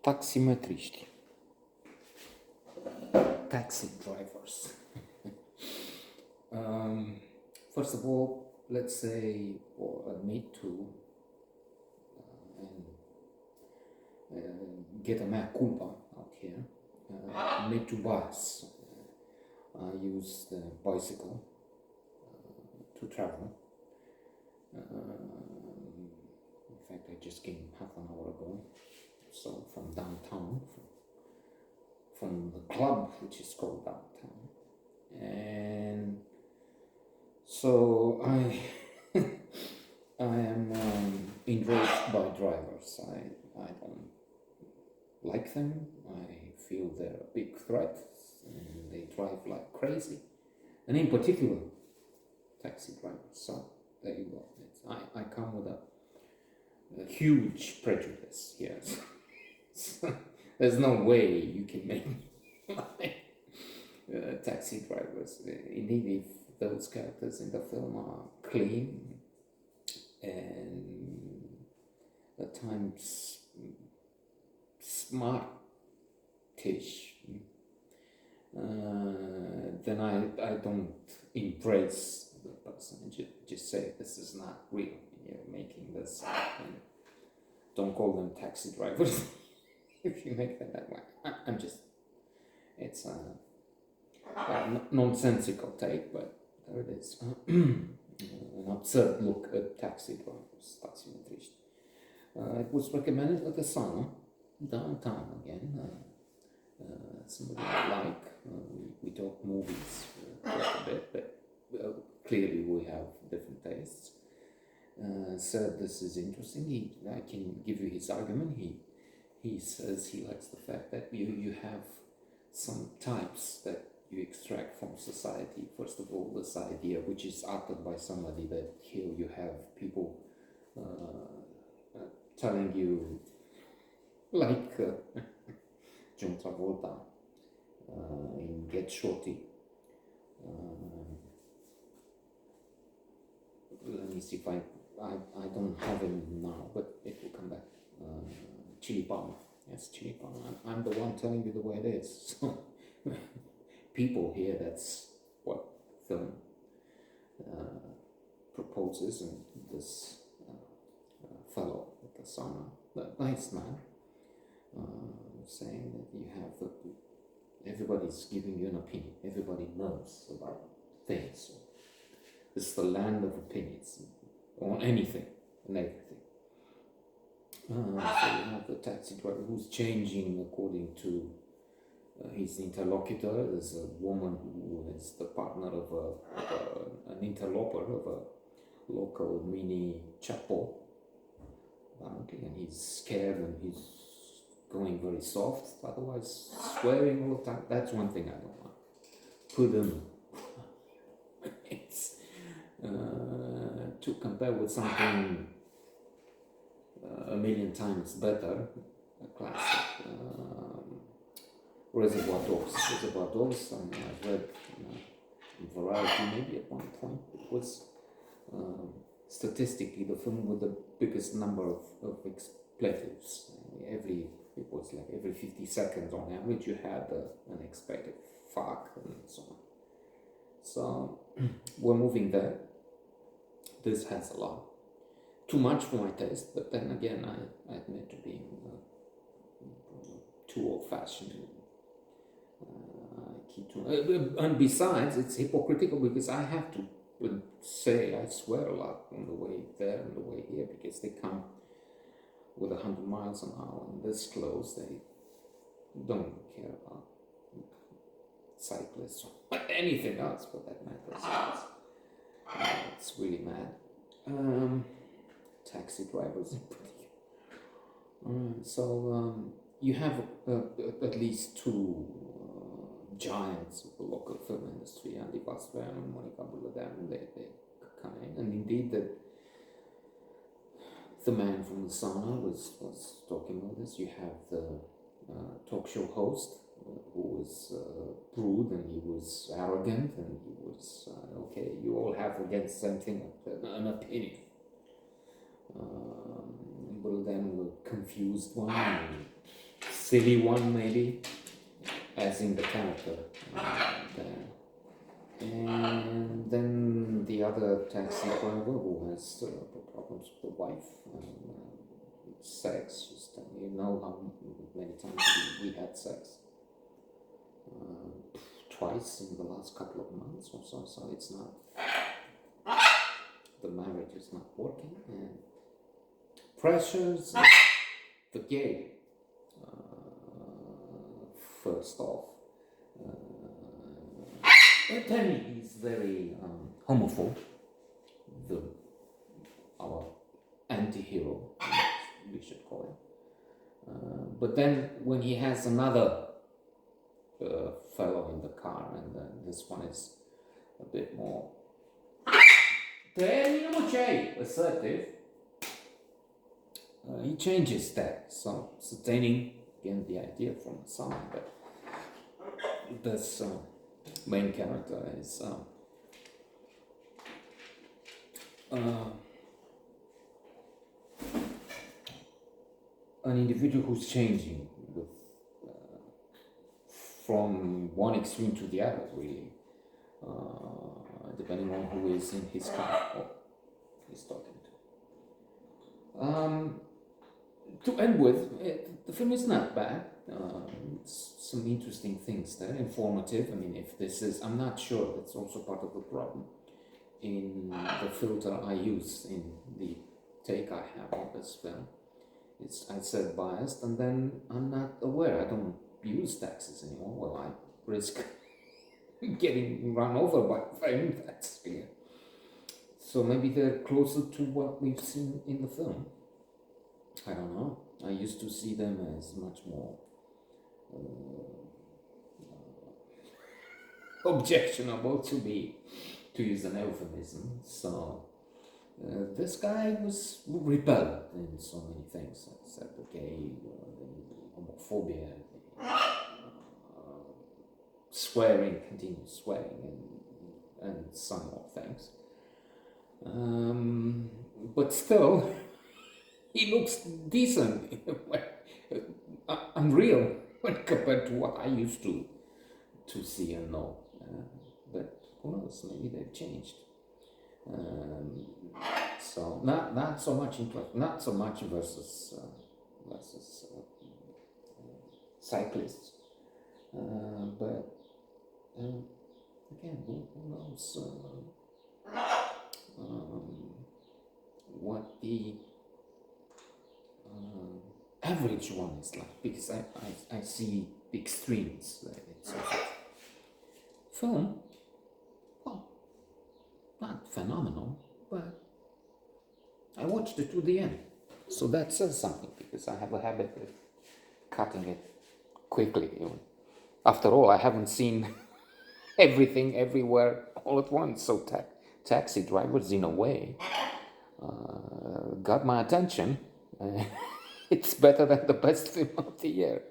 Taximetristi. Taxi drivers. First of all, let's say, or admit to, and get a mea culpa out here. Admit to bias. I use the bicycle to travel. In fact, I just came half an hour ago. So from downtown, from the club which is called downtown, and so I am enraged by drivers. I don't like them. I feel they're a big threat, and they drive like crazy, and in particular, taxi drivers. So there you go. I come with a huge prejudice. Yes. There's no way you can make taxi drivers. Indeed, if those characters in the film are clean and at times smartish, then I don't embrace the person and just say this is not real. You're making this up, and don't call them taxi drivers. If you make them that way, I'm just, it's a nonsensical take, but there it is. An absurd look at taxi drivers, Taximetristi. It was recommended at the sauna, downtown again. Somebody I like. We talk movies quite a bit, but clearly we have different tastes. Said this is interesting. I can give you his argument. He says he likes the fact that you have some types that you extract from society. First of all, this idea, which is uttered by somebody, that here you have people telling you, like John Travolta in Get Shorty. Let me see if I don't have him now, but it will come back. Chili Palmer. Yes, Chili Palmer. I'm the one telling you the way it is. So, people here, that's what film proposes, and this fellow at the sauna, that nice man, saying that you have everybody's giving you an opinion. Everybody knows about things. It's the land of opinions on anything and everything. So you have the taxi driver who's changing according to his interlocutor. There's a woman who is the partner of an interloper of a local mini chapo, apparently, and he's scared and he's going very soft, otherwise swearing all the time. That's one thing I don't like. Put him. It's to compare with something a million times better, a classic, Reservoir Dogs. Reservoir Dogs, I've read Variety maybe at one point. It was statistically the film with the biggest number of expletives. It was like every 50 seconds on average you had an expected fuck and so on. So we're moving there. This has a lot. Too much for my taste, but then again, I admit to being too old-fashioned. And besides, it's hypocritical because I have to say I swear a lot on the way there and the way here, because they come with 100 miles an hour and this close, they don't care about cyclists or anything else for that matter. It's really mad. Taxi drivers in particular. So you have at least two giants of the local film industry, Andy Basver and Monica Buladan. They come in, and indeed the man from the sauna was talking about this. You have the talk show host who was rude, and he was arrogant, and he was okay, you all have against something, an opinion. But then the confused one, and silly one maybe, as in the character there. And then the other taxi driver who has problems with the wife and sex. Just you know how many times we had sex. Twice in the last couple of months or so. So it's not, the marriage is not working, and pressures. The gay. First off. But then he's very homophobe, our anti-hero, we should call him. But then when he has another fellow in the car, and then this one is a bit more assertive, he changes that, so sustaining again the idea from the song, but this main character is an individual who's changing with, from one extreme to the other, really, depending on who is in his car or he's talking to. To end with, the film is not bad. It's some interesting things there, informative. I mean, if this is, I'm not sure, that's also part of the problem in the filter I use in the take I have on this film. It's, I said biased, and then I'm not aware, I don't use taxis anymore. Well, I risk getting run over by a train, that's clear. So maybe they're closer to what we've seen in the film. I don't know. I used to see them as much more objectionable, to use an euphemism. So this guy was repelled in so many things. I said, okay, homophobia, swearing, continuous swearing, and some more things. But still, he looks decent, unreal when compared to what I used to see and know. But who knows? Maybe they've changed. So not so much not so much versus cyclists, but again, who knows what the average one is like, because I see the extremes. It's also film, well, not phenomenal, but I watched it to the end, so that says something, because I have a habit of cutting it quickly. After all, I haven't seen everything everywhere all at once, so Taxi Drivers, in a way, got my attention. It's better than the best film of the year.